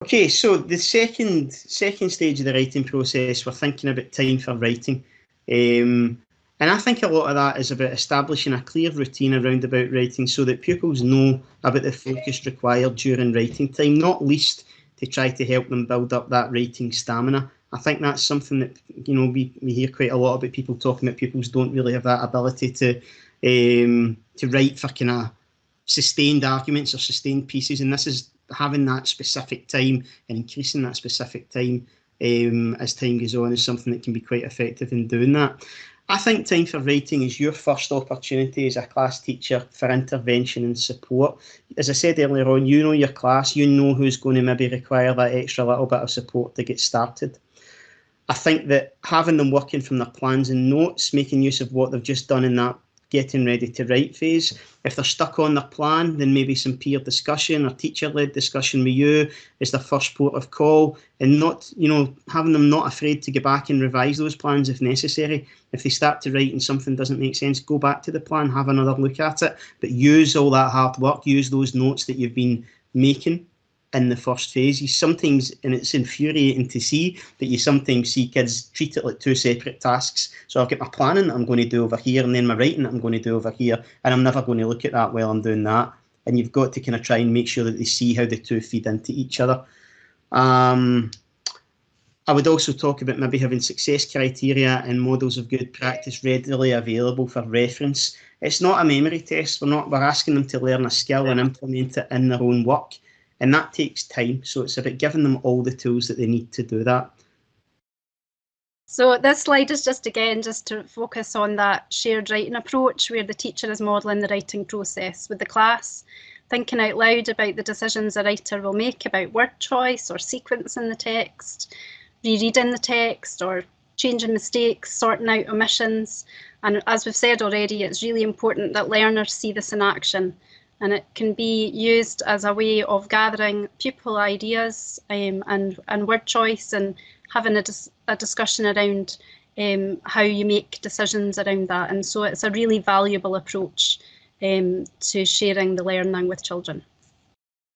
Okay, so the second stage of the writing process, we're thinking about time for writing. And I think a lot of that is about establishing a clear routine around about writing so that pupils know about the focus required during writing time, not least to try to help them build up that writing stamina. I think that's something that, you know, we hear quite a lot about people talking about pupils don't really have that ability to write for kind of sustained arguments or sustained pieces, and this is having that specific time and increasing that specific time as time goes on is something that can be quite effective in doing that. I think time for writing is your first opportunity as a class teacher for intervention and support. As I said earlier on, you know your class, you know who's going to maybe require that extra little bit of support to get started. I think that having them working from their plans and notes, making use of what they've just done in that getting ready to write phase. If they're stuck on their plan, then maybe some peer discussion or teacher-led discussion with you is their first port of call, and not, you know, having them not afraid to go back and revise those plans if necessary. If they start to write and something doesn't make sense, go back to the plan, have another look at it, but use all that hard work, use those notes that you've been making in the first phase. You sometimes, and it's infuriating to see, but you sometimes see kids treat it like two separate tasks. So I've got my planning that I'm going to do over here, and then my writing that I'm going to do over here, and I'm never going to look at that while I'm doing that. And you've got to kind of try and make sure that they see how the two feed into each other. I would also talk about maybe having success criteria and models of good practice readily available for reference. It's not a memory test. We're asking them to learn a skill and implement it in their own work. And that takes time. So it's about giving them all the tools that they need to do that. So this slide is just to focus on that shared writing approach where the teacher is modelling the writing process with the class, thinking out loud about the decisions a writer will make about word choice or sequence in the text, rereading the text or changing mistakes, sorting out omissions. And as we've said already, it's really important that learners see this in action. And it can be used as a way of gathering pupil ideas and word choice and having a discussion around how you make decisions around that. And so it's a really valuable approach to sharing the learning with children.